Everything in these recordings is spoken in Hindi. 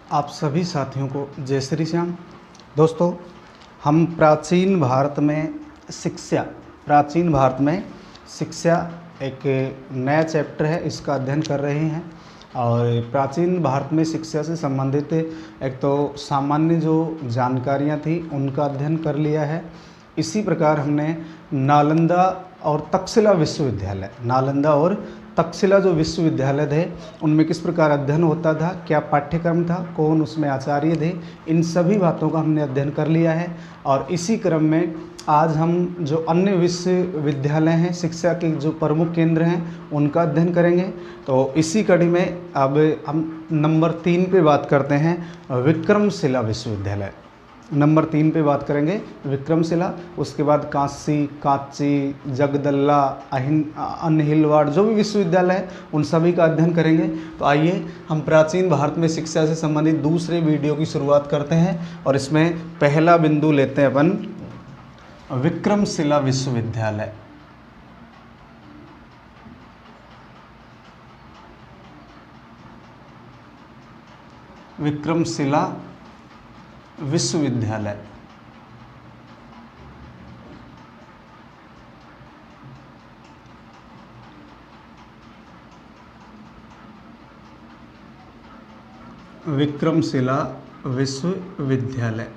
आप सभी साथियों को जय श्री श्याम। दोस्तों, हम प्राचीन भारत में शिक्षा एक नया चैप्टर है, इसका अध्ययन कर रहे हैं। और प्राचीन भारत में शिक्षा से संबंधित एक तो सामान्य जो जानकारियां थी उनका अध्ययन कर लिया है। इसी प्रकार हमने नालंदा और तक्षशिला जो विश्वविद्यालय थे उनमें किस प्रकार अध्ययन होता था, क्या पाठ्यक्रम था, कौन उसमें आचार्य थे, इन सभी बातों का हमने अध्ययन कर लिया है। और इसी क्रम में आज हम जो अन्य विश्वविद्यालय हैं, शिक्षा के जो प्रमुख केंद्र हैं, उनका अध्ययन करेंगे। तो इसी कड़ी में अब हम नंबर 3 पे बात करते हैं, विक्रमशिला विश्वविद्यालय। नंबर 3 पे बात करेंगे विक्रमशिला। उसके बाद कांची, जगदल्ला, अनहिलवाड़, जो भी विश्वविद्यालय है उन सभी का अध्ययन करेंगे। तो आइए हम प्राचीन भारत में शिक्षा से संबंधित दूसरे वीडियो की शुरुआत करते हैं। और इसमें पहला बिंदु लेते हैं अपन विक्रमशिला विश्वविद्यालय। विक्रमशिला विश्वविद्यालय विक्रमशिला विश्वविद्यालय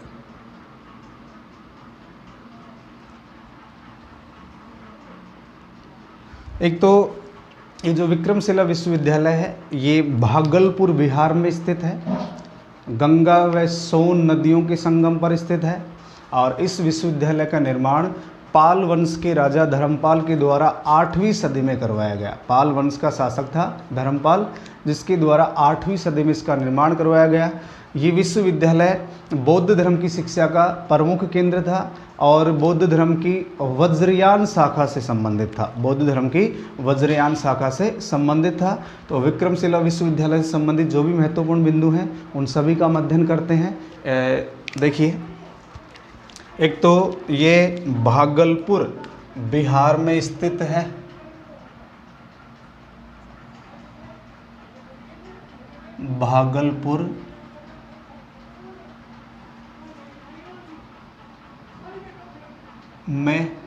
एक तो ये जो विक्रमशिला विश्वविद्यालय है ये भागलपुर बिहार में स्थित है, गंगा व सोन नदियों के संगम पर स्थित है। और इस विश्वविद्यालय का निर्माण पाल वंश के राजा धर्मपाल के द्वारा 8वीं सदी में करवाया गया। पाल वंश का शासक था धर्मपाल, जिसके द्वारा 8वीं सदी में इसका निर्माण करवाया गया। ये विश्वविद्यालय बौद्ध धर्म की शिक्षा का प्रमुख केंद्र था और बौद्ध धर्म की वज्रयान शाखा से संबंधित था। तो विक्रमशिला विश्वविद्यालय से संबंधित जो भी महत्वपूर्ण बिंदु हैं उन सभी का हम अध्ययन करते हैं। देखिए, एक तो ये भागलपुर बिहार में स्थित है। भागलपुर में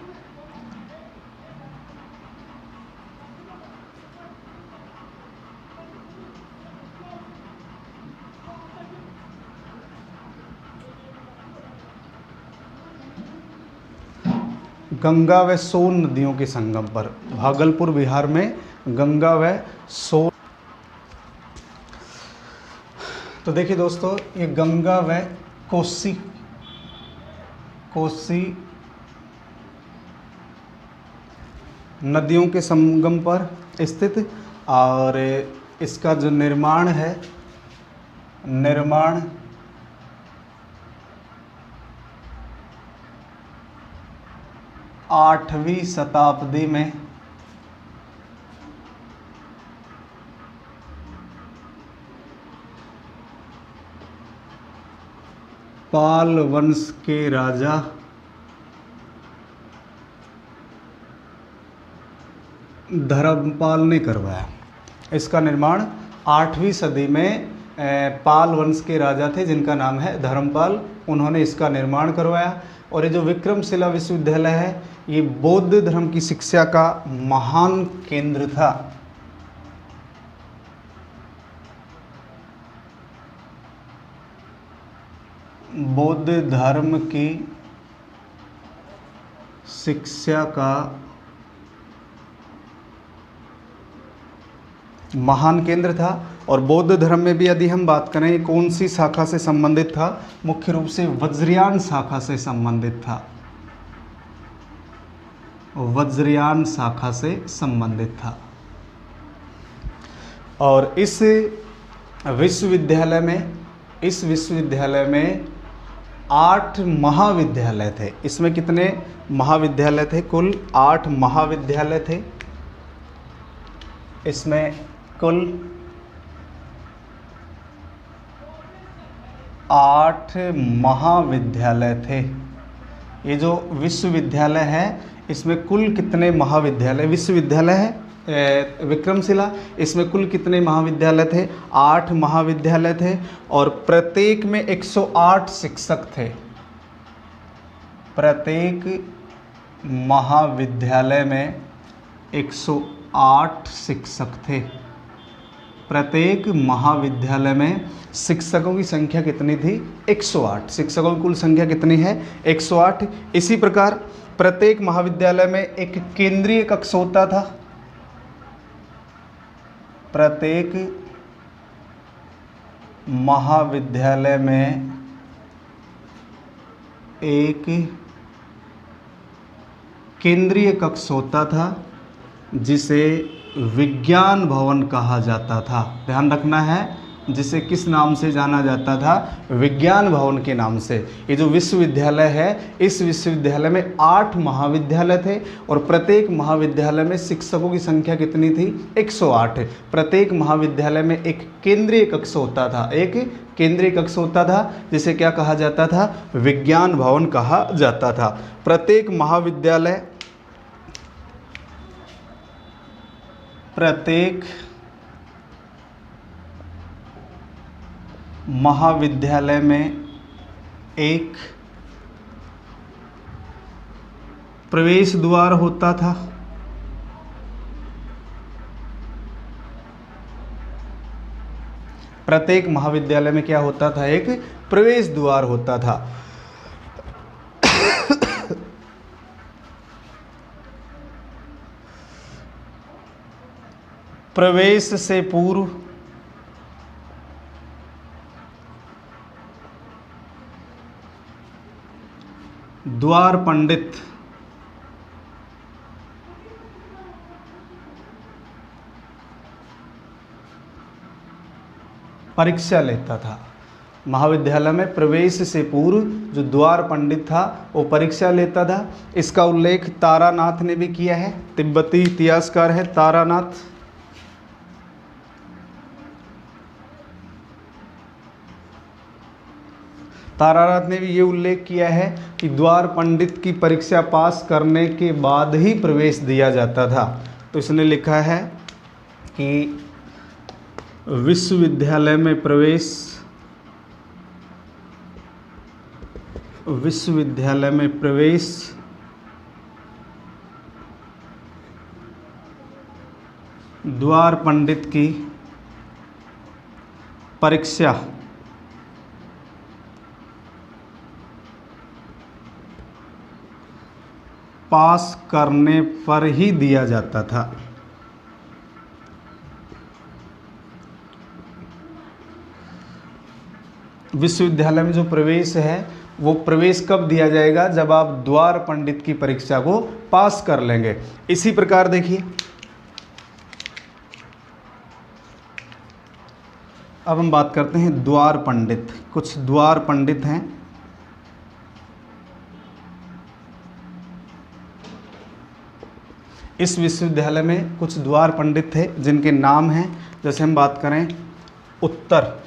गंगा व सोन नदियों के संगम पर, भागलपुर बिहार में गंगा व सोन। तो देखिए दोस्तों, ये गंगा व कोसी नदियों के संगम पर स्थित। और इसका जो निर्माण 8वीं शताब्दी में पाल वंश के राजा धर्मपाल ने करवाया। इसका निर्माण 8वीं सदी में पाल वंश के राजा थे जिनका नाम है धर्मपाल, उन्होंने इसका निर्माण करवाया। और ये जो विक्रमशिला विश्वविद्यालय है ये बौद्ध धर्म की शिक्षा का महान केंद्र था। बौद्ध धर्म की शिक्षा का महान केंद्र था। और बौद्ध धर्म में भी यदि हम बात करें कौन सी शाखा से संबंधित था, मुख्य रूप से वज्रयान शाखा से संबंधित था। वज्रयान शाखा से संबंधित था। और इस विश्वविद्यालय में 8 महाविद्यालय थे। इसमें कितने महाविद्यालय थे? कुल 8 महाविद्यालय थे। इसमें कुल 8 महाविद्यालय थे। ये जो विश्वविद्यालय है इसमें कुल कितने महाविद्यालय विश्वविद्यालय है? विक्रमशिला। इसमें कुल कितने महाविद्यालय थे? 8 महाविद्यालय थे और प्रत्येक में 108 शिक्षक थे। प्रत्येक महाविद्यालय में 108 शिक्षक थे। प्रत्येक महाविद्यालय में शिक्षकों की संख्या कितनी थी? 108। शिक्षकों की कुल संख्या कितनी है? 108। इसी प्रकार प्रत्येक महाविद्यालय में एक केंद्रीय कक्ष होता था। प्रत्येक महाविद्यालय में एक केंद्रीय कक्ष होता था जिसे विज्ञान भवन कहा जाता था। ध्यान रखना है, जिसे किस नाम से जाना जाता था? विज्ञान भवन के नाम से। ये जो विश्वविद्यालय है, इस विश्वविद्यालय में 8 महाविद्यालय थे और प्रत्येक महाविद्यालय में शिक्षकों की संख्या कितनी थी? 108। प्रत्येक महाविद्यालय में एक केंद्रीय कक्ष होता था। एक केंद्रीय कक्ष होता था जिसे क्या कहा जाता था? विज्ञान भवन कहा जाता था। प्रत्येक महाविद्यालय में एक प्रवेश द्वार होता था। प्रत्येक महाविद्यालय में क्या होता था? एक प्रवेश द्वार होता था। प्रवेश से पूर्व द्वार पंडित परीक्षा लेता था। महाविद्यालय में प्रवेश से पूर्व जो द्वार पंडित था वो परीक्षा लेता था। इसका उल्लेख तारानाथ ने भी किया है। तिब्बती इतिहासकार है तारानाथ। तारानाथ ने भी ये उल्लेख किया है कि द्वार पंडित की परीक्षा पास करने के बाद ही प्रवेश दिया जाता था। तो इसने लिखा है कि विश्वविद्यालय में प्रवेश द्वार पंडित की परीक्षा पास करने पर ही दिया जाता था। विश्वविद्यालय में जो प्रवेश है वो प्रवेश कब दिया जाएगा? जब आप द्वार पंडित की परीक्षा को पास कर लेंगे। इसी प्रकार देखिए, अब हम बात करते हैं द्वार पंडित। कुछ द्वार पंडित हैं। इस विश्वविद्यालय में कुछ द्वार पंडित थे जिनके नाम हैं, जैसे हम बात करें उत्तर,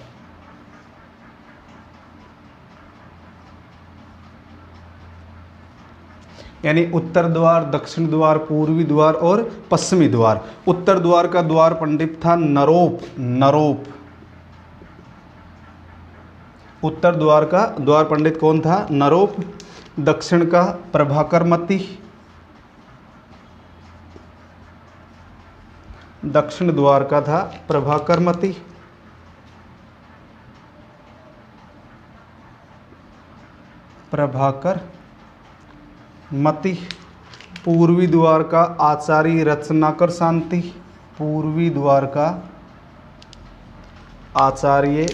यानी उत्तर द्वार, दक्षिण द्वार, पूर्वी द्वार और पश्चिमी द्वार। उत्तर द्वार का द्वार पंडित था नरोप। उत्तर द्वार का द्वार पंडित कौन था? नरोप। दक्षिण का प्रभाकरमती। दक्षिण द्वार का था प्रभाकरमती। प्रभाकरमती। पूर्वी द्वार का आचार्य रत्नाकर शांति। पूर्वी द्वार का आचार्य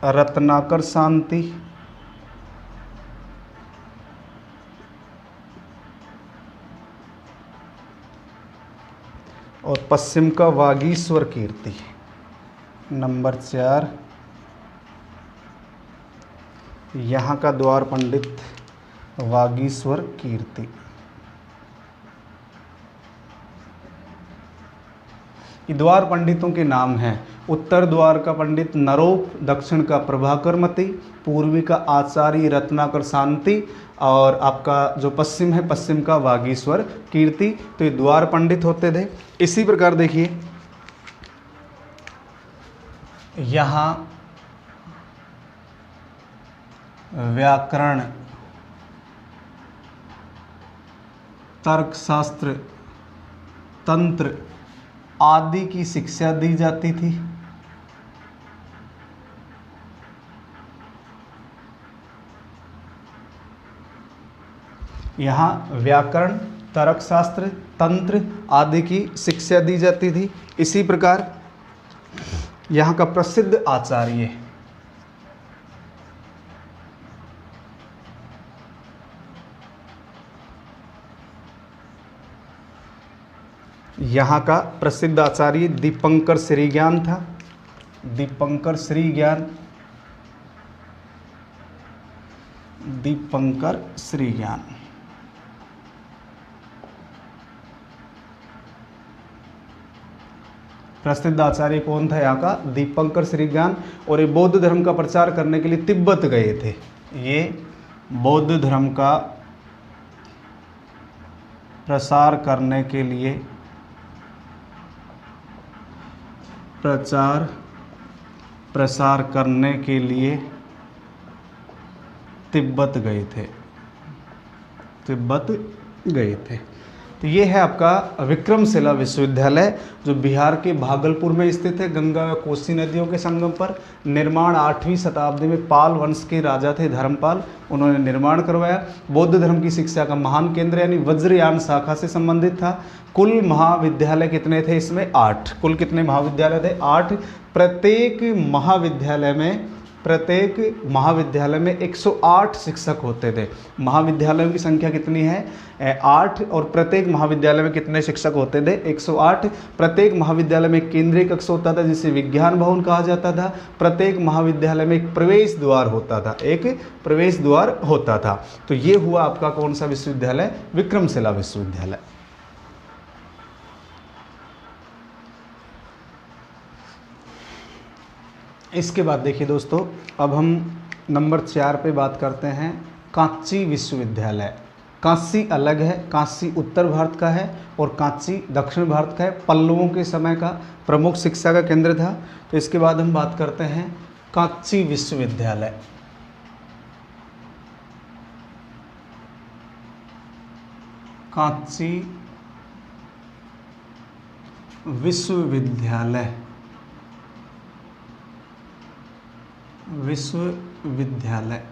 रत्नाकर शांति। और पश्चिम का वागीश्वर कीर्ति। नंबर 4 यहाँ का द्वार पंडित वागीश्वर कीर्ति। ये द्वार पंडितों के नाम हैं। उत्तर द्वार का पंडित नरोप, दक्षिण का प्रभाकर मती, पूर्वी का आचार्य रत्नाकर शांति, और आपका जो पश्चिम है, पश्चिम का वागीश्वर कीर्ति। तो ये द्वार पंडित होते थे। इसी प्रकार देखिए यहाँ व्याकरण, तर्कशास्त्र, तंत्र आदि की शिक्षा दी जाती थी। यहाँ व्याकरण, तर्कशास्त्र, तंत्र आदि की शिक्षा दी जाती थी। इसी प्रकार यहाँ का प्रसिद्ध आचार्य यहाँ का प्रसिद्ध आचार्य दीपंकर श्रीज्ञान था। दीपंकर श्रीज्ञान, दीपंकर श्रीज्ञान। प्रसिद्ध आचार्य कौन था यहाँ का? दीपंकर श्रीज्ञान। और ये बौद्ध धर्म का प्रचार करने के लिए तिब्बत गए थे। ये बौद्ध धर्म का प्रसार करने के लिए प्रसार करने के लिए तिब्बत गए थे। तिब्बत गए थे। तो ये है आपका विक्रमशिला विश्वविद्यालय, जो बिहार के भागलपुर में स्थित है, गंगा व कोसी नदियों के संगम पर। निर्माण 8वीं शताब्दी में पाल वंश के राजा थे धर्मपाल, उन्होंने निर्माण करवाया। बौद्ध धर्म की शिक्षा का महान केंद्र यानी वज्रयान शाखा से संबंधित था। कुल महाविद्यालय कितने थे इसमें? 8। कुल कितने महाविद्यालय थे? 8। प्रत्येक महाविद्यालय में 108 शिक्षक होते थे। महाविद्यालयों की संख्या कितनी है? 8। और प्रत्येक महाविद्यालय में कितने शिक्षक होते थे? 108। प्रत्येक महाविद्यालय में एक केंद्रीय कक्ष होता था जिसे विज्ञान भवन कहा जाता था। प्रत्येक महाविद्यालय में एक प्रवेश द्वार होता था, एक प्रवेश द्वार होता था। तो ये हुआ आपका कौन सा विश्वविद्यालय? विक्रमशिला विश्वविद्यालय। इसके बाद देखिए दोस्तों, अब हम नंबर 4 पे बात करते हैं कांची विश्वविद्यालय। काशी अलग है, काशी उत्तर भारत का है और कांची दक्षिण भारत का है। पल्लवों के समय का प्रमुख शिक्षा का केंद्र था। तो इसके बाद हम बात करते हैं कांची विश्वविद्यालय। कांची विश्वविद्यालय, विश्वविद्यालय।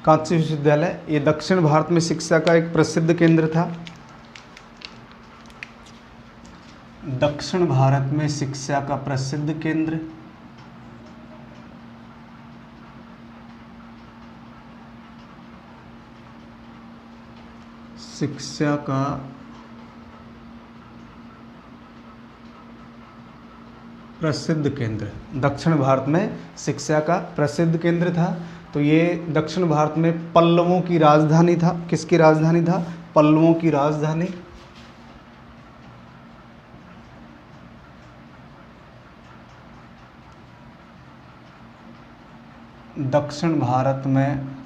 कांची विश्वविद्यालय ये दक्षिण भारत में शिक्षा का एक प्रसिद्ध केंद्र था। दक्षिण भारत में शिक्षा का प्रसिद्ध केंद्र। शिक्षा का प्रसिद्ध केंद्र, दक्षिण भारत में शिक्षा का प्रसिद्ध केंद्र था। तो ये दक्षिण भारत में पल्लवों की राजधानी था। किसकी राजधानी था? पल्लवों की राजधानी। दक्षिण भारत में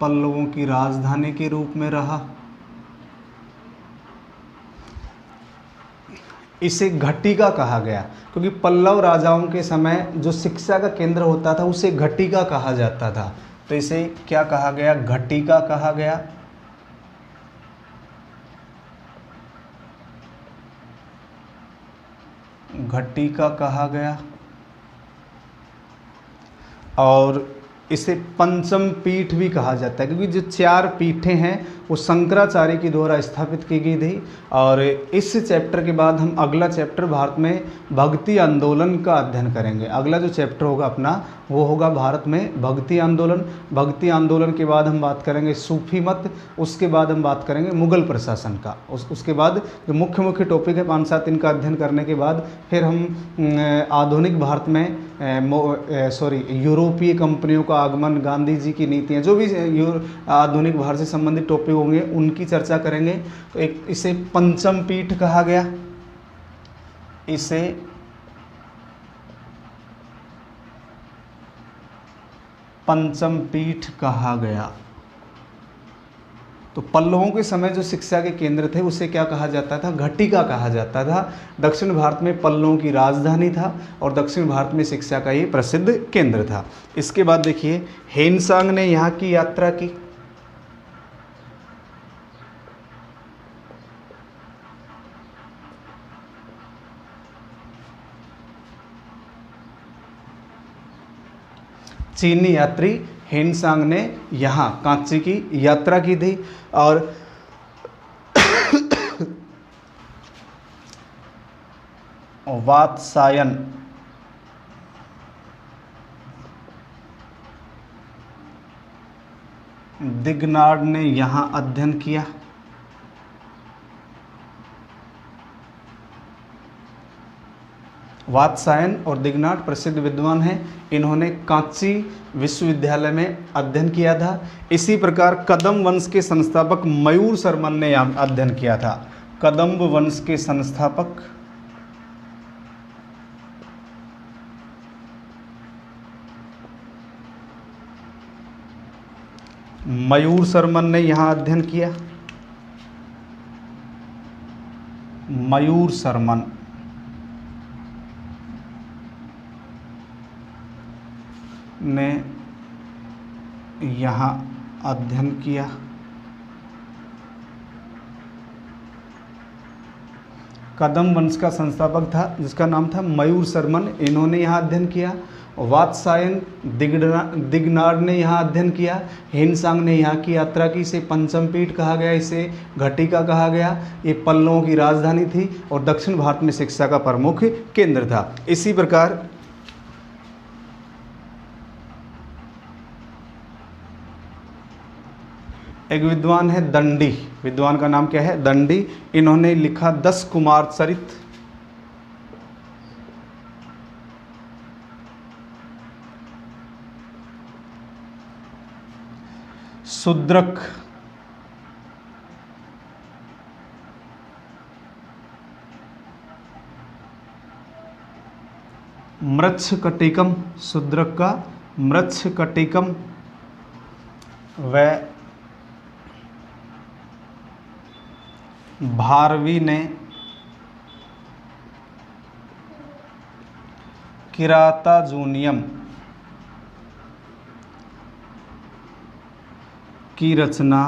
पल्लवों की राजधानी के रूप में रहा। इसे घटिका कहा गया क्योंकि पल्लव राजाओं के समय जो शिक्षा का केंद्र होता था उसे घटिका कहा जाता था। तो इसे क्या कहा गया? घटिका कहा गया। घटिका कहा गया। और इसे पंचम पीठ भी कहा जाता है क्योंकि जो 4 पीठें हैं वो शंकराचार्य के द्वारा स्थापित की गई थी। और इस चैप्टर के बाद हम अगला चैप्टर भारत में भक्ति आंदोलन का अध्ययन करेंगे। अगला जो चैप्टर होगा अपना वो होगा भारत में भक्ति आंदोलन। भक्ति आंदोलन के बाद हम बात करेंगे सूफी मत। उसके बाद हम बात करेंगे मुगल प्रशासन का। उसके बाद जो मुख्य टॉपिक है 5-7 इनका अध्ययन करने के बाद फिर हम आधुनिक भारत में यूरोपीय कंपनियों का आगमन, गांधी जी की नीतियाँ, जो भी आधुनिक भारत से संबंधित टॉपिक होंगे उनकी चर्चा करेंगे। तो एक इसे पंचम पीठ कहा गया, इसे पंचम पीठ कहा गया। तो पल्लवों के समय जो शिक्षा के केंद्र थे उसे क्या कहा जाता था? घटिका कहा जाता था। दक्षिण भारत में पल्लवों की राजधानी था और दक्षिण भारत में शिक्षा का ये प्रसिद्ध केंद्र था। इसके बाद देखिए, हेनसांग ने यहाँ की यात्रा की। चीनी यात्री हेनसांग ने यहाँ कांची की यात्रा की थी। और वात्सायन दिगनार्ड ने यहाँ अध्ययन किया। वात्सायन और दिगनार्ड प्रसिद्ध विद्वान हैं, इन्होंने कांची विश्वविद्यालय में अध्ययन किया था। इसी प्रकार कदम वंश के संस्थापक मयूर शर्मन ने यहाँ अध्ययन किया था। कदम्ब वंश के संस्थापक मयूर शर्मन ने यहाँ अध्ययन किया। मयूर शर्मन ने यहाँ अध्ययन किया। कदम वंश का संस्थापक था जिसका नाम था मयूर शर्मन, इन्होंने यहाँ अध्ययन किया। वात्सायन दिगनार्ड ने यहाँ अध्ययन किया। हेनसांग ने यहाँ की यात्रा की। इसे पंचम पीठ कहा गया, इसे घटिका कहा गया। ये पल्लवों की राजधानी थी और दक्षिण भारत में शिक्षा का प्रमुख केंद्र था। इसी प्रकार एक विद्वान है दंडी, विद्वान का नाम क्या है? दंडी। इन्होंने लिखा 10 कुमार चरित। शूद्रक मृच्छकटिकम, शूद्रक का मृच्छकटिकम व भारवी ने किराताजूनियम की रचना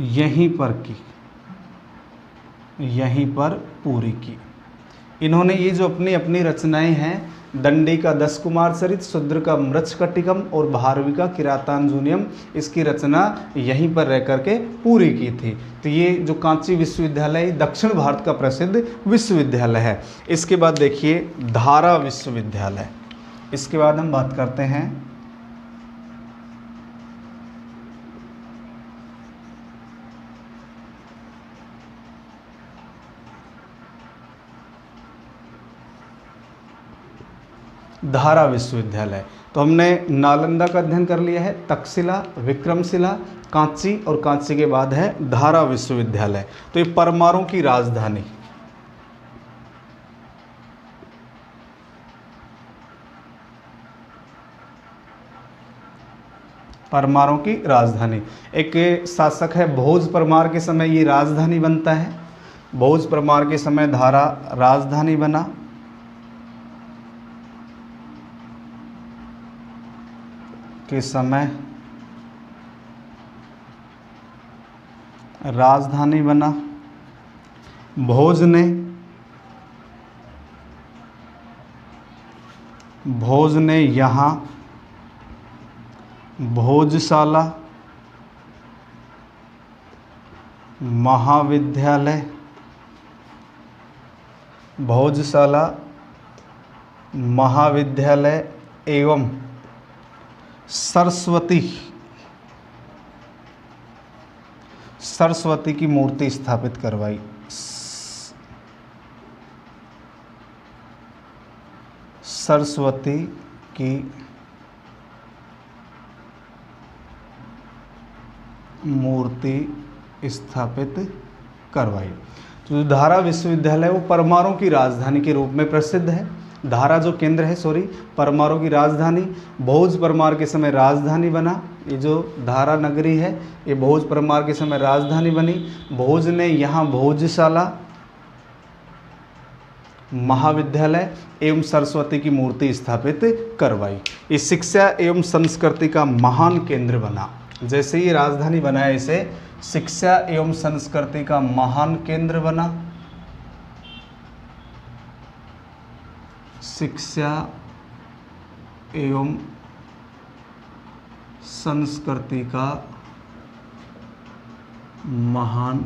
यहीं पर की, यहीं पर पूरी की। इन्होंने ये जो अपनी अपनी रचनाएं हैं, दंडी का 10 कुमार चरित, शूद्र का मृच्छकटिकम और भारवी का किरातांजूनियम, इसकी रचना यहीं पर रह करके पूरी की थी। तो ये जो कांची विश्वविद्यालय दक्षिण भारत का प्रसिद्ध विश्वविद्यालय है। इसके बाद देखिए धारा विश्वविद्यालय। इसके बाद हम बात करते हैं धारा विश्वविद्यालय। तो हमने नालंदा का अध्ययन कर लिया है, तक्षशिला, विक्रमशिला, कांची और कांची के बाद है धारा विश्वविद्यालय। तो ये परमारों की राजधानी, परमारों की राजधानी। एक शासक है भोज परमार के समय ये राजधानी बनता है। भोज परमार के समय धारा राजधानी बना। के समय राजधानी बना। भोज ने यहाँ भोजशाला, महाविद्यालय, भोजशाला, महाविद्यालय एवं सरस्वती की मूर्ति स्थापित करवाई। सरस्वती की मूर्ति स्थापित करवाई। तो जो धारा विश्वविद्यालय वो परमाणु की राजधानी के रूप में प्रसिद्ध है। धारा जो केंद्र है, परमाणु की राजधानी, भोज परमार के समय राजधानी बना। ये जो धारा नगरी है ये भोज परमार के समय राजधानी बनी। भोज ने यहाँ भोजशाला, महाविद्यालय एवं सरस्वती की मूर्ति स्थापित करवाई। ये शिक्षा एवं संस्कृति का महान केंद्र बना। जैसे ही राजधानी बनाया इसे शिक्षा एवं संस्कृति का महान केंद्र बना। शिक्षा एवं संस्कृति का महान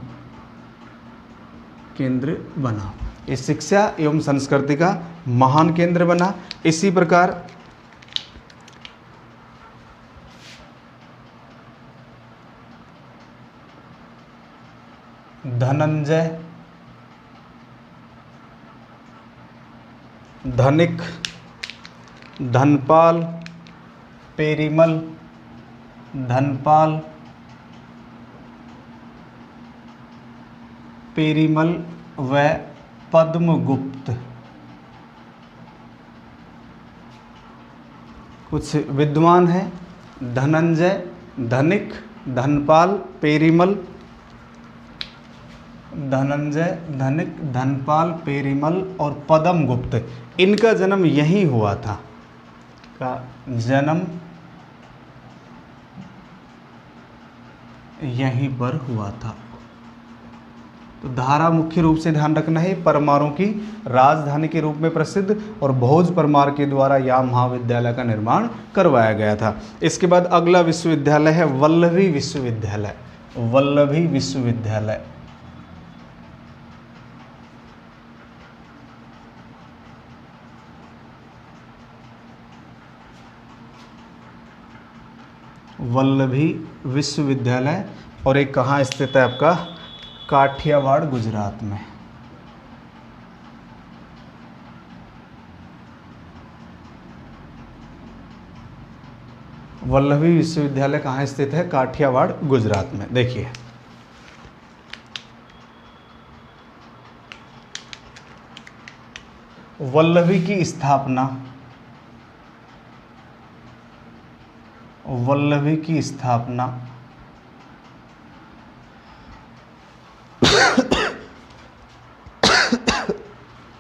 केंद्र बना। इस शिक्षा एवं संस्कृति का महान केंद्र बना। इसी प्रकार धनंजय, धनिक, धनपाल, पेरीमल, धनपाल, पेरीमल व पद्मगुप्त कुछ विद्वान हैं। धनंजय, धनिक, धनपाल, पेरीमल, धनंजय, धनिक, धनपाल, पेरीमल और पद्मगुप्त, इनका जन्म यहीं हुआ था। का जन्म यहीं पर हुआ था। तो धारा मुख्य रूप से ध्यान रखना है, परमाणु की राजधानी के रूप में प्रसिद्ध और भोज परमार के द्वारा यहाँ महाविद्यालय का निर्माण करवाया गया था। इसके बाद अगला विश्वविद्यालय है वल्लभी विश्वविद्यालय। वल्लभी विश्वविद्यालय वल्लभी विश्वविद्यालय, और एक कहाँ स्थित है आपका, काठियावाड़, गुजरात में। वल्लभी विश्वविद्यालय कहाँ स्थित है, काठियावाड़, गुजरात में। देखिए वल्लभी की स्थापना, वल्लभी की स्थापना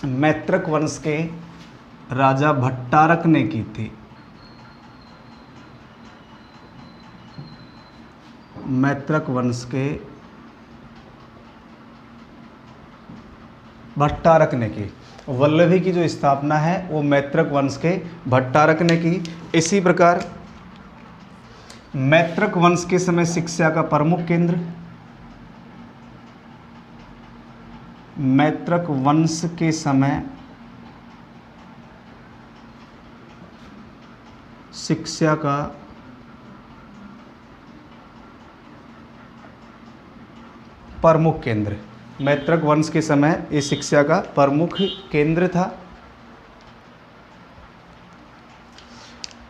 मैत्रक वंश के राजा भट्टारक ने की थी। मैत्रक वंश के भट्टारक ने की। वल्लभी की जो स्थापना है वो मैत्रक वंश के भट्टारक ने की। इसी प्रकार मैत्रक वंश के समय शिक्षा का प्रमुख केंद्र, मैत्रक वंश के समय शिक्षा का प्रमुख केंद्र, मैत्रक वंश के समय ये शिक्षा का प्रमुख केंद्र था।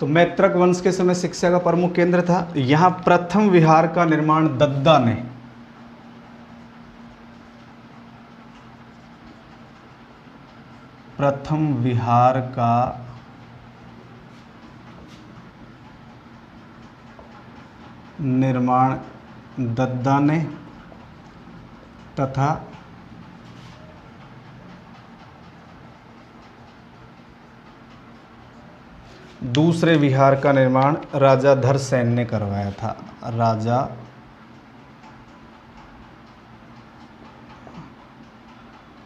तो मैत्रक वंश के समय शिक्षा का प्रमुख केंद्र था। यहाँ प्रथम विहार का निर्माण दद्दा ने, प्रथम विहार का निर्माण दद्दा ने तथा दूसरे विहार का निर्माण राजा धरसेन ने करवाया था। राजा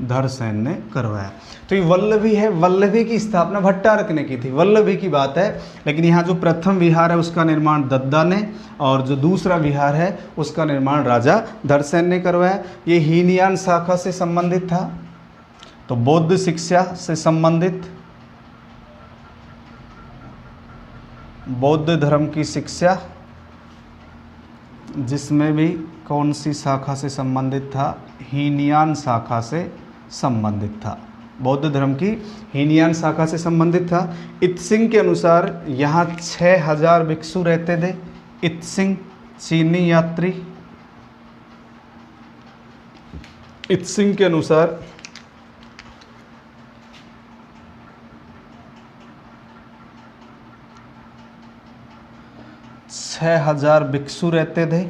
धरसेन ने करवाया। तो ये वल्लभी है, वल्लभी की स्थापना भट्टारक ने की थी, वल्लभी की बात है। लेकिन यहाँ जो प्रथम विहार है उसका निर्माण दद्दा ने, और जो दूसरा विहार है उसका निर्माण राजा धरसेन ने करवाया। ये हीनयान शाखा से संबंधित था, तो बौद्ध शिक्षा से संबंधित, बौद्ध धर्म की शिक्षा, जिसमें भी कौन सी शाखा से संबंधित था, हीनयान शाखा से संबंधित था। बौद्ध धर्म की हीनयान शाखा से संबंधित था। इत्सिंग के अनुसार यहाँ 6000 भिक्षु रहते थे। इत्सिंग चीनी यात्री, इत्सिंग के अनुसार 6000 भिक्षु रहते थे।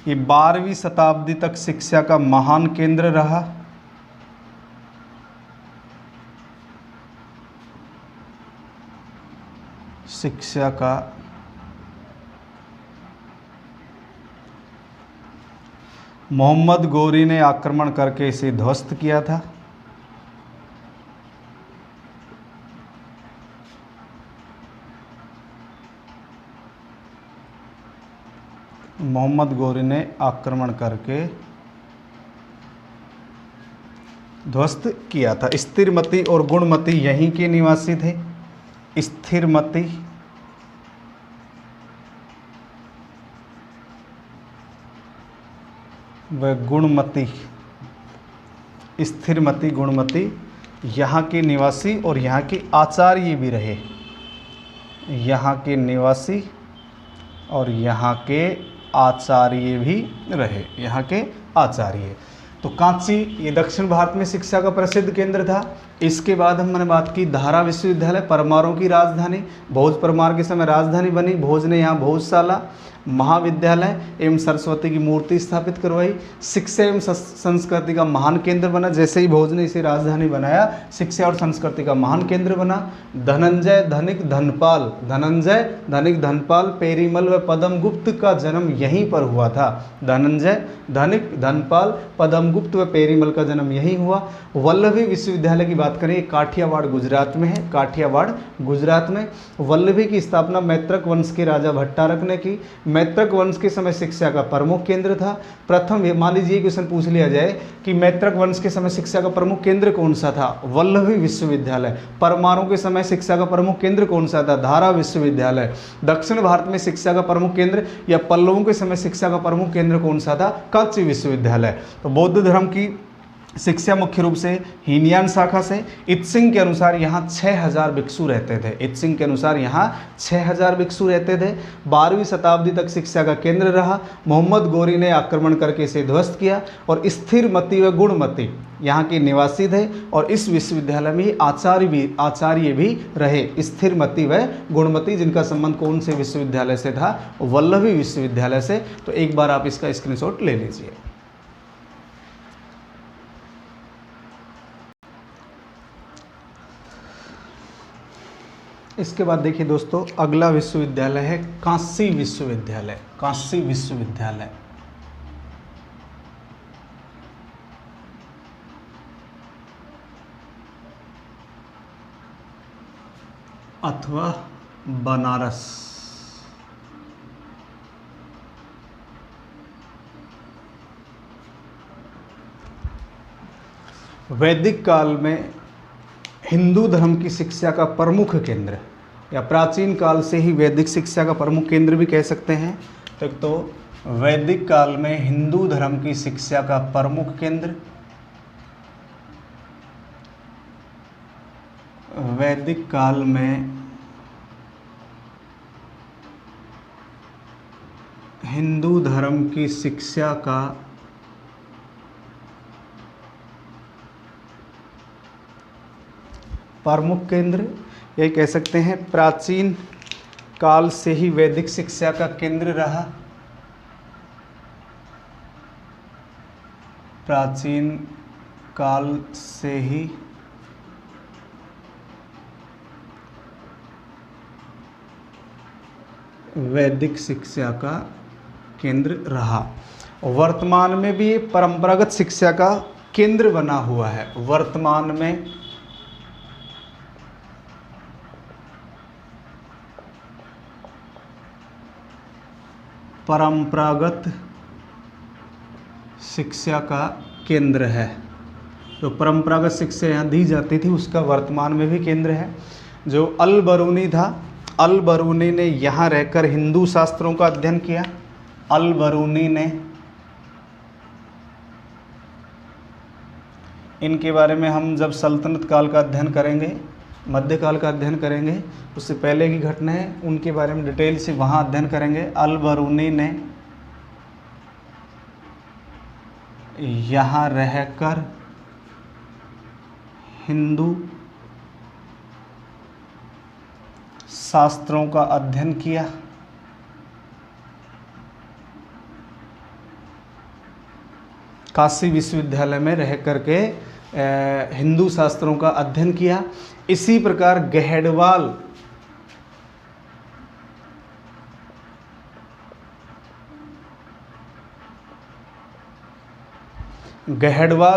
ये 12वीं शताब्दी तक शिक्षा का महान केंद्र रहा। शिक्षा का मोहम्मद गोरी ने आक्रमण करके इसे ध्वस्त किया था। मोहम्मद गोरी ने आक्रमण करके ध्वस्त किया था। स्थिरमती और गुणमती यहीं के निवासी थे। स्थिरमती व गुणमती, स्थिरमती गुणमती यहाँ के निवासी और यहाँ के आचार्य भी रहे। यहाँ के निवासी और यहाँ के आचार्य भी रहे, यहाँ के आचार्य। तो कांची ये दक्षिण भारत में शिक्षा का प्रसिद्ध केंद्र था। इसके बाद हमने बात की धारा विश्वविद्यालय, परमारों की राजधानी। भोज परमार के समय राजधानी बनी। भोज ने यहाँ भोजशाला, महाविद्यालय एवं सरस्वती की मूर्ति स्थापित करवाई। शिक्षा एवं संस्कृति का महान केंद्र बना। जैसे ही भोज ने इसे राजधानी बनाया, शिक्षा और संस्कृति का महान केंद्र बना। धनंजय धनिक धनपाल, धनंजय धनिक धनपाल पेरीमल व पद्मगुप्त का जन्म यहीं पर हुआ था। धनंजय धनिक धनपाल पद्मगुप्त व पेरीमल का जन्म यहीं हुआ। वल्लभी विश्वविद्यालय की बात करें, काठियावाड़ गुजरात में है। काठियावाड़ गुजरात में। वल्लभी की स्थापना मैत्रक वंश के राजा भट्टारक ने की। मैत्रक वंश के समय शिक्षा का प्रमुख केंद्र था। प्रथम, मान लीजिए क्वेश्चन पूछ लिया जाए कि मैत्रक वंश के समय शिक्षा का प्रमुख केंद्र कौन सा था? वल्लभी विश्वविद्यालय। परमारों के समय शिक्षा का प्रमुख केंद्र कौन सा था? धारा विश्वविद्यालय। दक्षिण भारत में शिक्षा का प्रमुख केंद्र या पल्लवों के समय शिक्षा का प्रमुख केंद्र कौन सा था? कांची विश्वविद्यालय। तो बौद्ध धर्म की शिक्षा मुख्य रूप से हीनयान शाखा से। इत्सिंग के अनुसार यहाँ 6000 भिक्षु रहते थे। इत्सिंग के अनुसार यहाँ 6000 भिक्षु रहते थे। 12वीं शताब्दी तक शिक्षा का केंद्र रहा। मोहम्मद गोरी ने आक्रमण करके इसे ध्वस्त किया। और स्थिरमती व गुणमती यहाँ के निवासी थे। और इस विश्वविद्यालय में आचार्य भी रहे, स्थिरमती व गुणमती, जिनका संबंध कौन से विश्वविद्यालय से था? वल्लभी विश्वविद्यालय से। तो एक बार आप इसका स्क्रीनशॉट ले लीजिए। इसके बाद देखिए दोस्तों, अगला विश्वविद्यालय है काशी विश्वविद्यालय। काशी विश्वविद्यालय अथवा बनारस। वैदिक काल में हिंदू धर्म की शिक्षा का प्रमुख केंद्र, या प्राचीन काल से ही वैदिक शिक्षा का प्रमुख केंद्र भी कह सकते हैं। तो वैदिक काल में हिंदू धर्म की शिक्षा का प्रमुख केंद्र, वैदिक काल में हिंदू धर्म की शिक्षा का प्रमुख केंद्र, ये कह सकते हैं प्राचीन काल से ही वैदिक शिक्षा का केंद्र रहा। प्राचीन काल से ही वैदिक शिक्षा का केंद्र रहा। वर्तमान में भी परंपरागत शिक्षा का केंद्र बना हुआ है। वर्तमान में परंपरागत शिक्षा का केंद्र है। जो परंपरागत शिक्षा यहाँ दी जाती थी उसका वर्तमान में भी केंद्र है। जो अल बरूनी था, अल बरूनी ने यहाँ रहकर हिंदू शास्त्रों का अध्ययन किया। अल बरूनी ने इनके बारे में हम जब सल्तनत काल का अध्ययन करेंगे, मध्यकाल का अध्ययन करेंगे, उससे पहले की घटना है उनके बारे में डिटेल से वहाँ अध्ययन करेंगे। अल बरूनी ने यहाँ रहकर हिंदू शास्त्रों का अध्ययन किया। काशी विश्वविद्यालय में रह करके हिंदू शास्त्रों का अध्ययन किया। इसी प्रकार गहड़वाल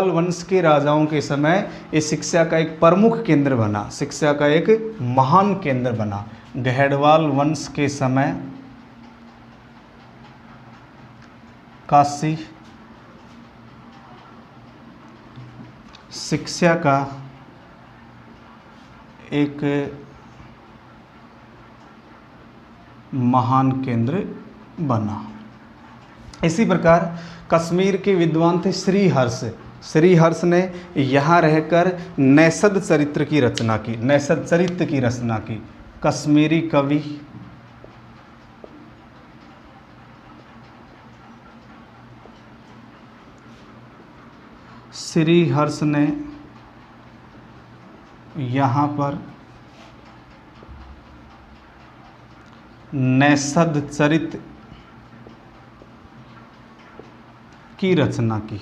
वंश के राजाओं के समय ये शिक्षा का एक प्रमुख केंद्र बना, शिक्षा का एक महान केंद्र बना। गहड़वाल वंश के समय काशी शिक्षा का एक महान केंद्र बना। इसी प्रकार कश्मीर के विद्वान थे श्रीहर्ष। श्रीहर्ष ने यहाँ रहकर नैषद चरित्र की रचना की, नैषद चरित्र की रचना की। कश्मीरी कवि श्रीहर्ष ने यहाँ पर नैषद चरित्र की रचना की।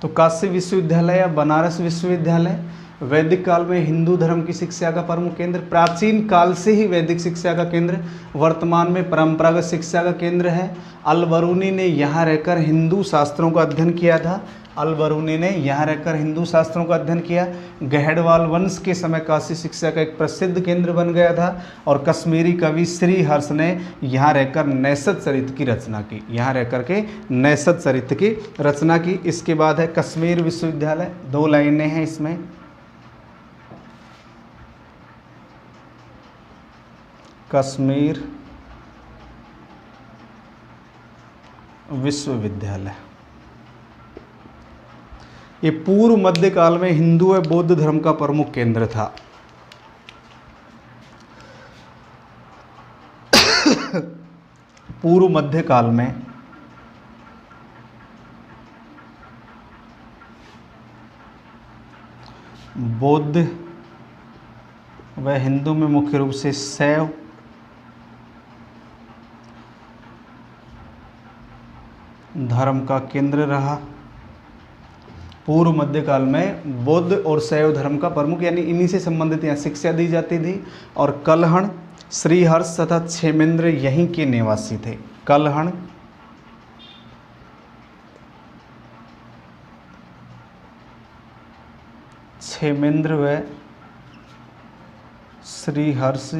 तो काशी विश्वविद्यालय या बनारस विश्वविद्यालय वैदिक काल में हिंदू धर्म की शिक्षा का प्रमुख केंद्र, प्राचीन काल से ही वैदिक शिक्षा का केंद्र, वर्तमान में परंपरागत शिक्षा का केंद्र है। अल बरूनी ने यहाँ रहकर हिंदू शास्त्रों का अध्ययन किया था। अल बरूनी ने यहाँ रहकर हिंदू शास्त्रों का अध्ययन किया। गहड़वाल वंश के समय काशी शिक्षा का एक प्रसिद्ध केंद्र बन गया था। और कश्मीरी कवि श्रीहर्ष ने यहाँ रहकर नैषद चरित्र की रचना की, यहाँ रहकर के नैषद चरित्र की रचना की। इसके बाद है कश्मीर विश्वविद्यालय, 2 लाइनें हैं इसमें। कश्मीर विश्वविद्यालय ये पूर्व मध्यकाल में हिंदू व बौद्ध धर्म का प्रमुख केंद्र था। पूर्व मध्यकाल में बौद्ध व हिंदू में मुख्य रूप से शैव धर्म का केंद्र रहा। पूर्व मध्यकाल में बौद्ध और शैव धर्म का प्रमुख, यानी इन्हीं से संबंधित यहाँ शिक्षा दी जाती थी। और कलहण, श्रीहर्ष तथा क्षेमेंद्र यहीं के निवासी थे। कलहण, क्षेमेंद्र व श्रीहर्ष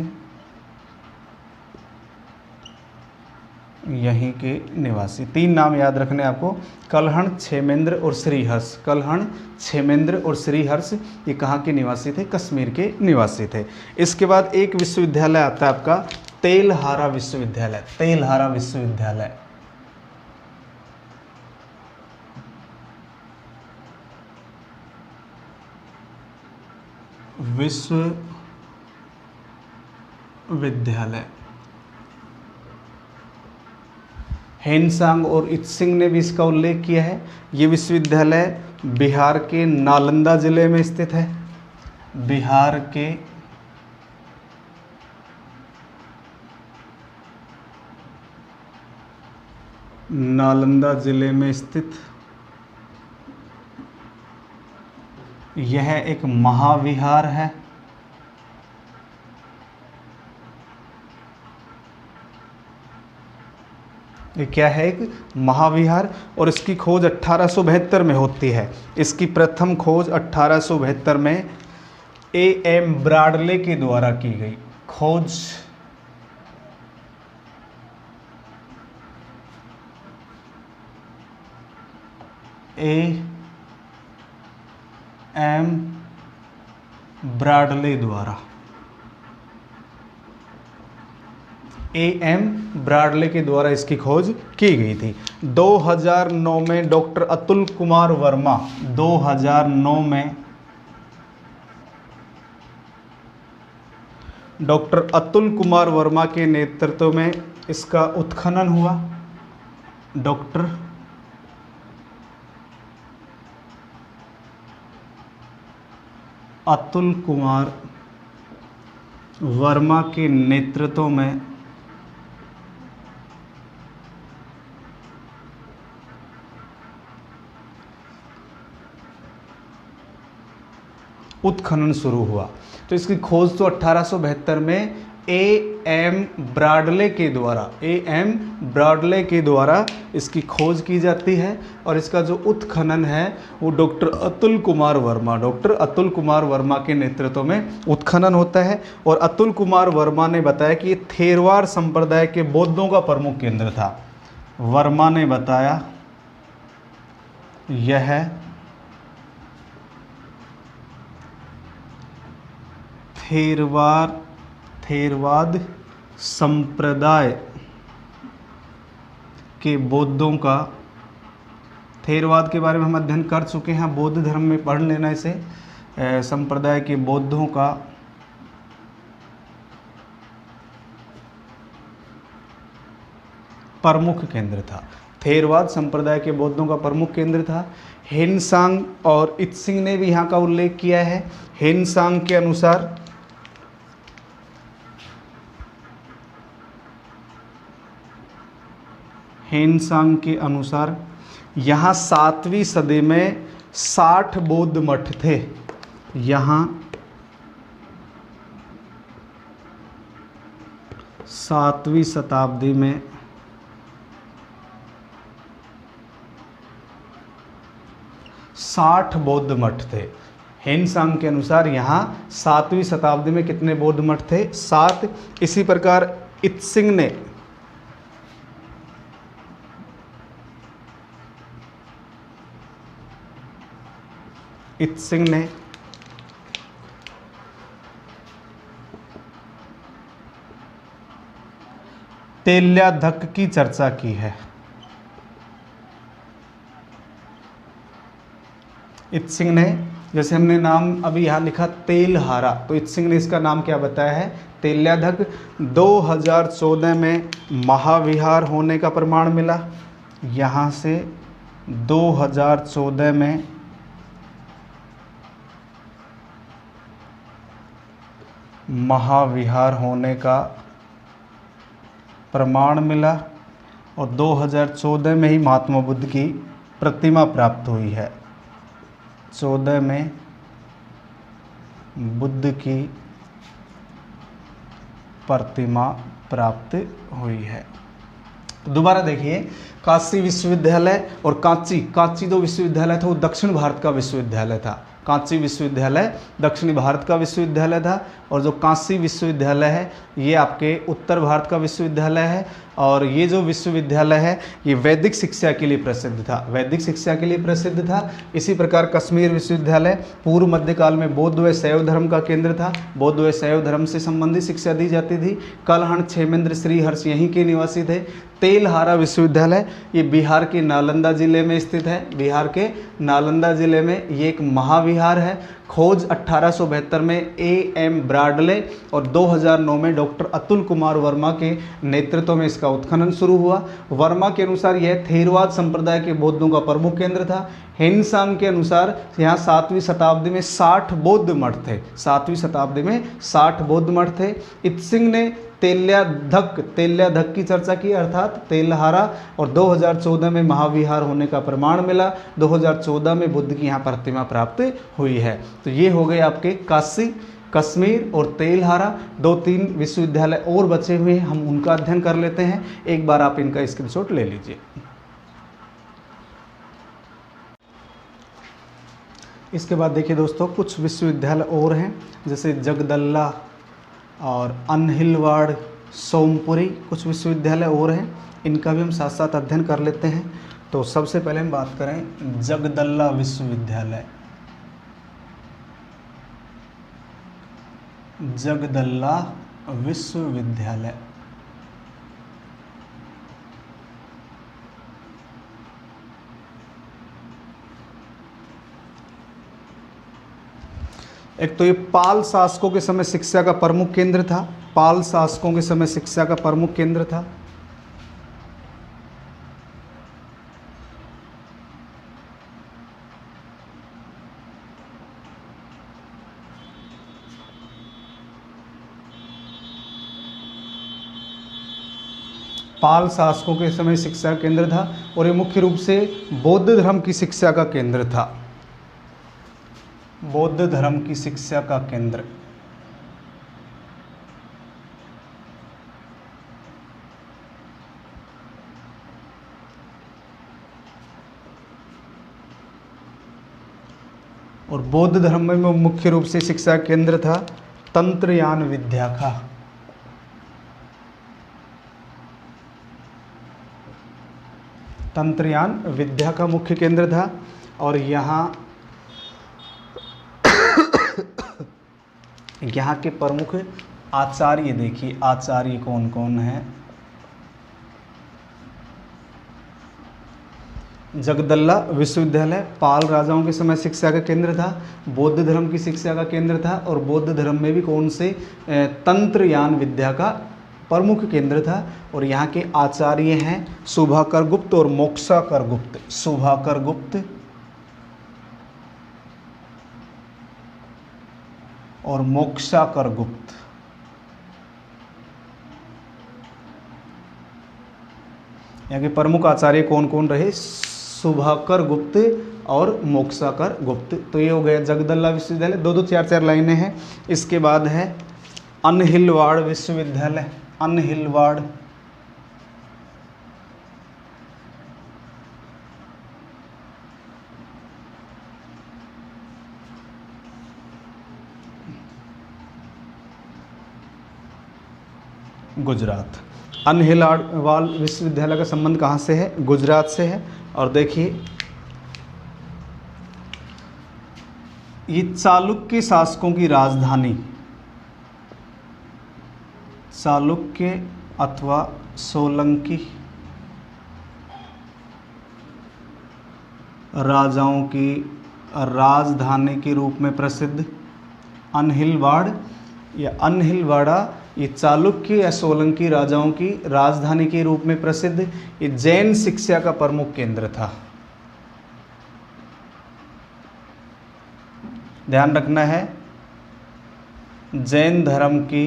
यहीं के निवासी। 3 नाम याद रखने आपको, कलहण, क्षेमेंद्र और श्रीहर्ष। कलहण, क्षेमेंद्र और श्रीहर्ष ये कहाँ के निवासी थे? कश्मीर के निवासी थे। इसके बाद एक विश्वविद्यालय आता है आपका तेलहारा विश्वविद्यालय। तेलहारा विश्वविद्यालय विश्वविद्यालय हेनसांग और इत्सिंग ने भी इसका उल्लेख किया है। ये विश्वविद्यालय बिहार के नालंदा जिले में स्थित है। बिहार के नालंदा जिले में स्थित यह एक महाविहार है। ये क्या है? एक महाविहार। और इसकी खोज 1872 में होती है। इसकी प्रथम खोज 1872 में A.M. ब्राडले के द्वारा की गई। खोज A.M. ब्राडले द्वारा A.M. ब्राडले के द्वारा इसकी खोज की गई थी। 2009 में डॉक्टर अतुल कुमार वर्मा, 2009 में डॉक्टर अतुल कुमार वर्मा के नेतृत्व में इसका उत्खनन हुआ। डॉक्टर अतुल कुमार वर्मा के नेतृत्व में उत्खनन शुरू हुआ। तो इसकी खोज तो 1872 में A.M. ब्राडले के द्वारा इसकी खोज की जाती है और इसका जो उत्खनन है वो डॉक्टर अतुल कुमार वर्मा के नेतृत्व में उत्खनन होता है। और अतुल कुमार वर्मा ने बताया कि ये थेरवाद संप्रदाय के बौद्धों का प्रमुख केंद्र था। वर्मा ने बताया यह थेरवाद संप्रदाय के बौद्धों का, थेरवाद के बारे में हम अध्ययन कर चुके हैं, बौद्ध धर्म में पढ़ लेना इसे। संप्रदाय के बौद्धों का प्रमुख केंद्र था। थेरवाद संप्रदाय के बौद्धों का प्रमुख केंद्र था। हेनसांग और इत्सिंग ने भी यहाँ का उल्लेख किया है। हेनसांग के अनुसार यहाँ 7वीं सदी में 60 बौद्ध मठ थे। यहाँ 7वीं शताब्दी में 60 बौद्ध मठ थे। हेनसांग के अनुसार यहाँ 7वीं शताब्दी में कितने बौद्ध मठ थे? 7। इसी प्रकार इत्सिंग ने तेल्याधक की चर्चा की है। इत्सिंग ने, जैसे हमने नाम अभी यहाँ लिखा तेलहारा, तो इत्सिंग ने इसका नाम क्या बताया है? तेल्याधक। 2014 में महाविहार होने का प्रमाण मिला। यहाँ से 2014 में महाविहार होने का प्रमाण मिला और 2014 में ही महात्मा बुद्ध की प्रतिमा प्राप्त हुई है। 14 में बुद्ध की प्रतिमा प्राप्त हुई है। तो दोबारा देखिए, काशी विश्वविद्यालय और कांची जो विश्वविद्यालय था वो दक्षिण भारत का विश्वविद्यालय था। कांची विश्वविद्यालय दक्षिणी भारत का विश्वविद्यालय था और जो काशी विश्वविद्यालय है ये आपके उत्तर भारत का विश्वविद्यालय है। और ये जो विश्वविद्यालय है ये वैदिक शिक्षा के लिए प्रसिद्ध था। इसी प्रकार कश्मीर विश्वविद्यालय पूर्व मध्यकाल में बौद्ध व शैव धर्म का केंद्र था। बौद्ध व शैव धर्म से संबंधित शिक्षा दी जाती थी। कलहण क्षेमेंद्र श्रीहर्ष यहीं के निवासी थे। तेलहारा विश्वविद्यालय ये बिहार के नालंदा जिले में स्थित है। बिहार के नालंदा जिले में ये एक महाविहार है। खोज 1872 में A.M. ब्राडले और 2009 में डॉक्टर अतुल कुमार वर्मा के नेतृत्व में इसका उत्खनन शुरू हुआ। वर्मा के अनुसार यह थेरवाद संप्रदाय के बौद्धों का प्रमुख केंद्र था। हेनसांग के अनुसार यहाँ 7वीं शताब्दी में 60 बौद्ध मठ थे। 7वीं शताब्दी में 60 बौद्ध मठ थे। इत्सिंग ने तेल्याधक की चर्चा की, अर्थात तेलहारा, और 2014 में महाविहार होने का प्रमाण मिला। 2014 में बुद्ध की यहाँ प्रतिमा प्राप्त हुई है। तो ये हो गए आपके काशी, कश्मीर और तेलहारा। 2-3 विश्वविद्यालय और बचे हुए हैं, हम उनका अध्ययन कर लेते हैं। एक बार आप इनका स्क्रीनशॉट ले लीजिए। इसके बाद देखिए दोस्तों, कुछ विश्वविद्यालय और हैं, जैसे जगदल्ला और अनहिलवाड़, सोमपुरी, कुछ विश्वविद्यालय और हैं। इनका भी हम साथ साथ अध्ययन कर लेते हैं। तो सबसे पहले हम बात करें जगदल्ला विश्वविद्यालय। जगदल्ला विश्वविद्यालय एक तो ये पाल शासकों के समय शिक्षा का प्रमुख केंद्र था, पाल शासकों के समय शिक्षा का प्रमुख केंद्र था। पाल शासकों के समय शिक्षा का केंद्र था और ये मुख्य रूप से बौद्ध धर्म की शिक्षा का केंद्र था, बौद्ध धर्म की शिक्षा का केंद्र। और बौद्ध धर्म में मुख्य रूप से शिक्षा केंद्र था तंत्रयान विद्या का। तंत्रयान विद्या का मुख्य केंद्र था। और यहाँ यहाँ के प्रमुख आचार्य देखिए, आचार्य कौन कौन है। जगदल्ला विश्वविद्यालय पाल राजाओं के समय शिक्षा का केंद्र था, बौद्ध धर्म की शिक्षा का केंद्र था और बौद्ध धर्म में भी कौन से तंत्रयान विद्या का प्रमुख केंद्र था। और यहाँ के आचार्य हैं शुभाकर गुप्त और मोक्षाकर गुप्त, शुभाकर गुप्त और मोक्षाकर गुप्त। यहाँ के प्रमुख आचार्य कौन कौन रहे, शुभाकर गुप्त और मोक्षाकर गुप्त। तो ये हो गया जगदल्ला विश्वविद्यालय, दो दो चार चार लाइनें हैं। इसके बाद है अनहिलवाड़ विश्वविद्यालय, अनहिलवाड़। गुजरात। अनहिलवाड़ विश्वविद्यालय का संबंध कहाँ से है, गुजरात से है। और देखिए ये चालुक्य शासकों की राजधानी, चालुक्य अथवा सोलंकी राजाओं की राजधानी के रूप में प्रसिद्ध अनहिलवाड़ या अनहिलवाड़ा, ये चालुक्य या सोलंकी राजाओं की राजधानी के रूप में प्रसिद्ध, ये जैन शिक्षा का प्रमुख केंद्र था। ध्यान रखना है, जैन धर्म की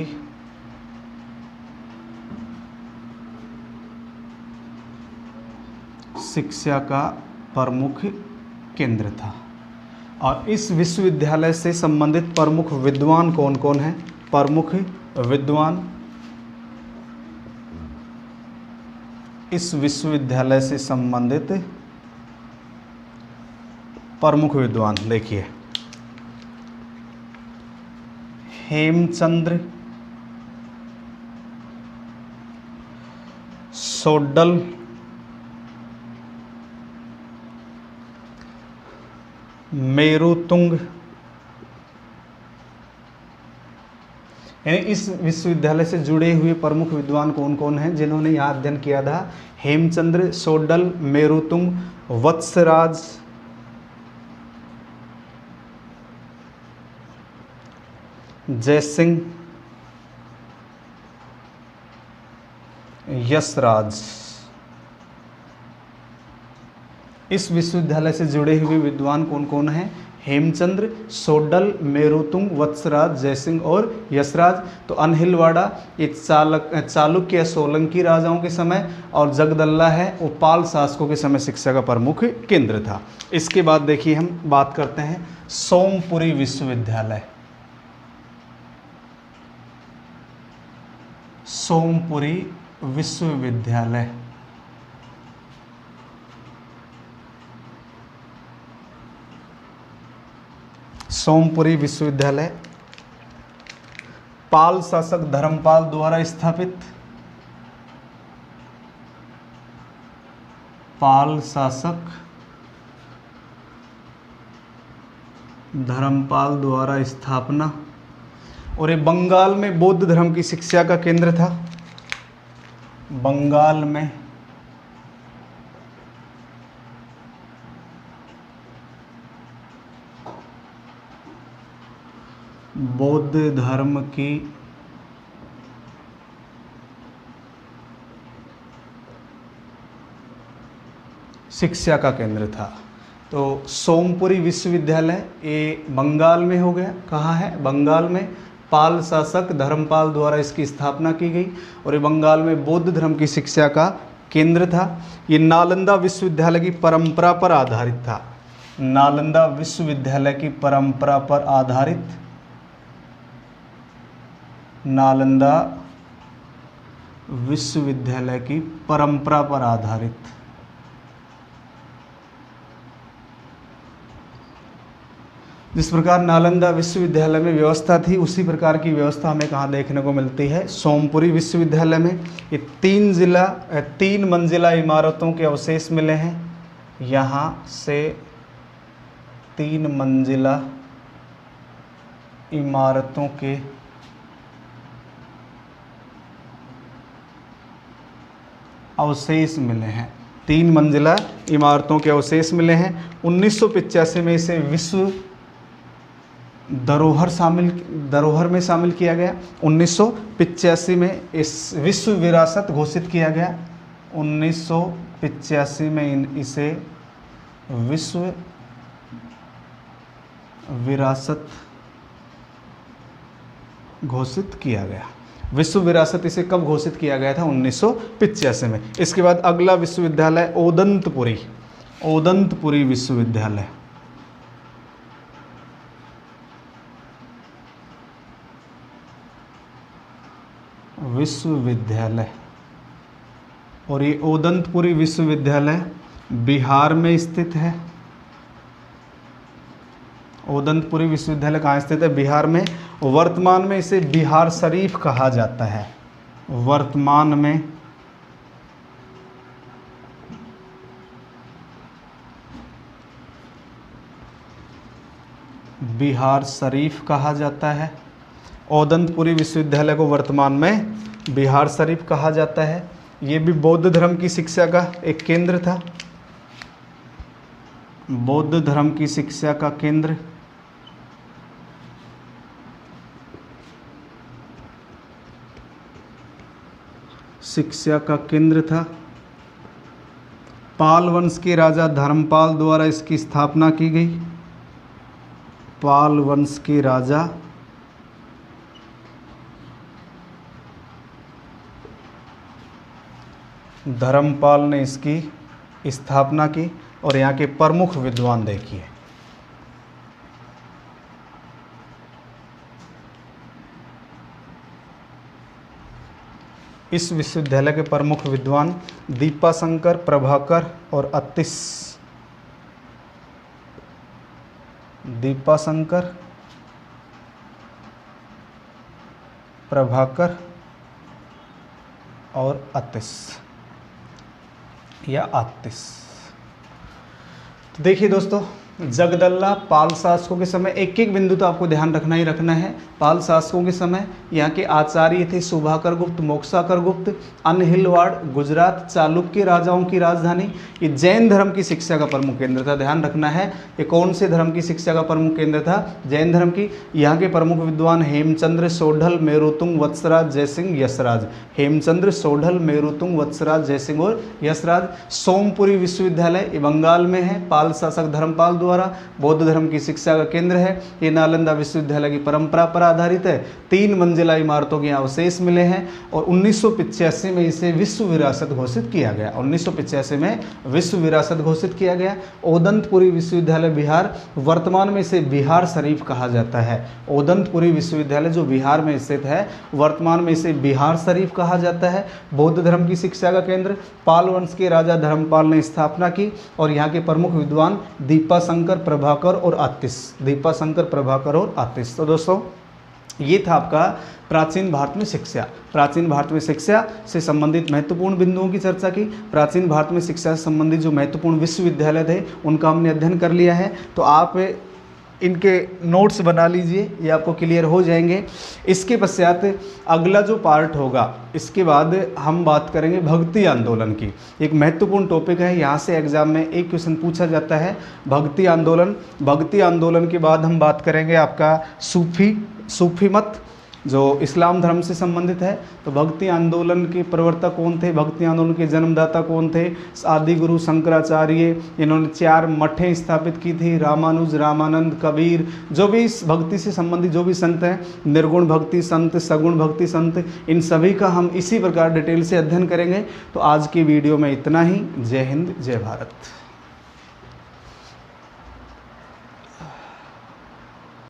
शिक्षा का प्रमुख केंद्र था। और इस विश्वविद्यालय से संबंधित प्रमुख विद्वान कौन कौन हैं, प्रमुख विद्वान इस विश्वविद्यालय से संबंधित प्रमुख विद्वान देखिए, हेमचंद्र सोड्डल, मेरुतुंग। यानी इस विश्वविद्यालय से जुड़े हुए प्रमुख विद्वान कौन कौन हैं जिन्होंने यहाँ अध्ययन किया था, हेमचंद्र सोड्डल, मेरुतुंग, वत्सराज, जयसिंह, यशराज। इस विश्वविद्यालय से जुड़े हुए विद्वान कौन कौन हैं, हेमचंद्र सोड्डल, मेरुतुंग, वत्सराज, जयसिंह और यशराज। तो अनहिलवाड़ा ये चालुक्य सोलंकी राजाओं के समय, और जगदल्ला है वो पाल शासकों के समय शिक्षा का प्रमुख केंद्र था। इसके बाद देखिए हम बात करते हैं सोमपुरी विश्वविद्यालय, सोमपुरी विश्वविद्यालय। सोमपुरी विश्वविद्यालय पाल शासक धर्मपाल द्वारा स्थापित, पाल शासक धर्मपाल द्वारा स्थापना। और ये बंगाल में बौद्ध धर्म की शिक्षा का केंद्र था, बंगाल में बौद्ध धर्म की शिक्षा का केंद्र था। तो सोमपुरी विश्वविद्यालय ये बंगाल में हो गया। कहाँ है? बंगाल में। पाल शासक धर्मपाल द्वारा इसकी स्थापना की गई और ये बंगाल में बौद्ध धर्म की शिक्षा का केंद्र था। ये नालंदा विश्वविद्यालय की परंपरा पर आधारित था। नालंदा विश्वविद्यालय की परंपरा पर आधारित, नालंदा विश्वविद्यालय की परंपरा पर आधारित। जिस प्रकार नालंदा विश्वविद्यालय में व्यवस्था थी उसी प्रकार की व्यवस्था हमें कहाँ देखने को मिलती है? सोमपुरी विश्वविद्यालय में। ये 3 मंजिला इमारतों के अवशेष मिले हैं। यहाँ से 3 मंजिला इमारतों के अवशेष मिले हैं। 3 मंजिला इमारतों के अवशेष मिले हैं। 1985 में इसे विश्व धरोहर में शामिल किया गया। 1985 में इस विश्व विरासत घोषित किया गया। 1985 में इसे विश्व विरासत घोषित किया गया। विश्व विरासत इसे कब घोषित किया गया था? 1985 में। इसके बाद अगला विश्वविद्यालय ओदंतपुरी विश्वविद्यालय। और ये ओदंतपुरी विश्वविद्यालय बिहार में स्थित है। ओदंतपुरी विश्वविद्यालय कहाँ स्थित है? बिहार में। वर्तमान में इसे बिहार शरीफ कहा जाता है। वर्तमान में बिहार शरीफ कहा जाता है। ओदंतपुरी विश्वविद्यालय को वर्तमान में बिहार शरीफ कहा जाता है। ये भी बौद्ध धर्म की शिक्षा का एक केंद्र था। बौद्ध धर्म की शिक्षा का केंद्र। था। पाल वंश के राजा धर्मपाल द्वारा इसकी स्थापना की गई। पाल वंश के राजा धर्मपाल ने इसकी स्थापना की। और यहाँ के प्रमुख विद्वान देखिए, इस विश्वविद्यालय के प्रमुख विद्वान दीपाशंकर, प्रभाकर और अत्तिस। दीपाशंकर, प्रभाकर और अत्तिस या आतिश। तो देखिए दोस्तों, जगदल्ला पाल शासकों के समय एक एक बिंदु तो आपको ध्यान रखना ही रखना है। पाल शासकों के समय यहाँ के आचार्य थे सुभाकर गुप्त, मोक्षाकर गुप्त, अनहिलवाड़, गुजरात, चालुक्य राजाओं की राजधानी। ये जैन धर्म की शिक्षा का प्रमुख केंद्र था। ध्यान रखना है, ये कौन से धर्म की शिक्षा का प्रमुख केंद्र था? जैन धर्म की। यहाँ के प्रमुख विद्वान हेमचंद्र, सोढल, मेरुतुंग, वत्सराज, जयसिंह, यशराज। हेमचंद्र, सोढल, मेरुतुंग, वत्सराज, जयसिंह और यशराज। सोमपुरी विश्वविद्यालय ये बंगाल में है। पाल शासक धर्मपाल द्वारा बौद्ध धर्म की शिक्षा का केंद्र है। ये नालंदा विश्वविद्यालय की परंपरा पर आधारित है। 3 मंजिला इमारतों के अवशेष मिले हैं और 1985 में इसे विश्व विरासत घोषित किया गया। 1985 में विश्व विरासत घोषित किया गया। ओदंतपुरी विश्वविद्यालय बिहार, वर्तमान में इसे बिहार शरीफ कहा जाता है। ओदंतपुरी विश्वविद्यालय जो बिहार में स्थित है, वर्तमान में इसे बिहार शरीफ कहा जाता है। बौद्ध धर्म की शिक्षा का केंद्र। पाल वंश के राजा धर्मपाल ने स्थापना की और यहाँ के प्रमुख विद्वान दीपाशंकर, प्रभाकर और आतिश। दीपाशंकर, प्रभाकर और आतिश। तो दोस्तों, ये था आपका प्राचीन भारत में शिक्षा। प्राचीन भारत में शिक्षा से संबंधित महत्वपूर्ण बिंदुओं की चर्चा की। प्राचीन भारत में शिक्षा से संबंधित जो महत्वपूर्ण विश्वविद्यालय थे उनका हमने अध्ययन कर लिया है। तो आप इनके नोट्स बना लीजिए, ये आपको क्लियर हो जाएंगे। इसके पश्चात अगला जो पार्ट होगा, इसके बाद हम बात करेंगे भक्ति आंदोलन की। एक महत्वपूर्ण टॉपिक है, यहाँ से एग्जाम में एक क्वेश्चन पूछा जाता है, भक्ति आंदोलन। भक्ति आंदोलन के बाद हम बात करेंगे आपका सूफी सूफी मत जो इस्लाम धर्म से संबंधित है। तो भक्ति आंदोलन के प्रवर्तक कौन थे, भक्ति आंदोलन के जन्मदाता कौन थे, आदि गुरु शंकराचार्य। इन्होंने 4 मठें स्थापित की थी, रामानुज, रामानंद, कबीर। जो भी इस भक्ति से संबंधित जो भी संत हैं, निर्गुण भक्ति संत, सगुण भक्ति संत, इन सभी का हम इसी प्रकार डिटेल से अध्ययन करेंगे। तो आज की वीडियो में इतना ही। जय हिंद, जय भारत।